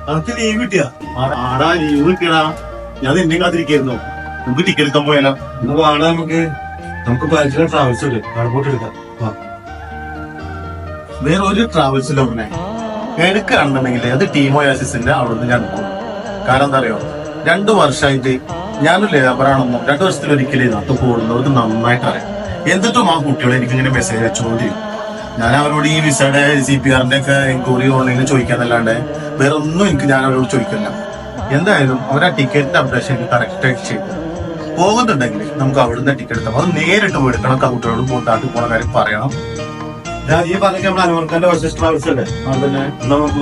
നമുക്ക് ലീവ് കിട്ടിയ ആടാ ലീവ് കിട്ടിയടാ. ഞാൻ നിന്നെ കാത്തിരിക്കായിരുന്നു. നമുക്ക് ടിക്കറ്റ് എടുക്കാൻ പോയാലോ? വാടാ നമുക്ക് പരിചയം ട്രാവൽസ് ഉണ്ട്, എയർപോർട്ട് എടുക്കാം. വേറെ ഒരു ട്രാവൽസിലും പറഞ്ഞേ എടുക്കുകയാണെന്നുണ്ടെങ്കിൽ അത് ടീം ഒയാസിന്റെ അവിടുന്ന് ഞാൻ പോകും. കാരണം എന്താ അറിയോ, 2 വർഷമായിട്ട് ഞാനൊരു ലേബറാണെന്നും 2 വർഷത്തിലൊരിക്കലേ നാട്ടിൽ കൂടുന്നവർക്ക് നന്നായിട്ട് അറിയാം. എന്നിട്ടും ആ കുട്ടികളെ എനിക്കിങ്ങനെ മെസ്സേജ് അയച്ചുകൊണ്ടിരിക്കും. ഞാൻ അവരോട് ഈ വിസയുടെ CPR ഒക്കെ എൻക്വയറി ഓൺലൈനിൽ ചോദിക്കാന്നല്ലാണ്ട് വേറെ ഒന്നും ഞാൻ അവരോട് ചോദിക്കില്ല. എന്തായാലും അവർ ആ ടിക്കറ്റിന്റെ അപ്ഡേഷൻ എനിക്ക് കറക്റ്റ് ആയിട്ട് ചെയ്തു. പോകുന്നുണ്ടെങ്കിൽ നമുക്ക് അവിടുന്ന് ടിക്കറ്റ് എടുത്താൽ അത് നേരിട്ട് എടുക്കണം. ആ കുട്ടികളോട് നാട്ടിൽ പോണ കാര്യം പറയണം. ഈ പറഞ്ഞ നമ്മൾ അനുവർക്കാന്റെ ട്രാവൽസ് ഉണ്ട്, അതന്നെ നമുക്ക്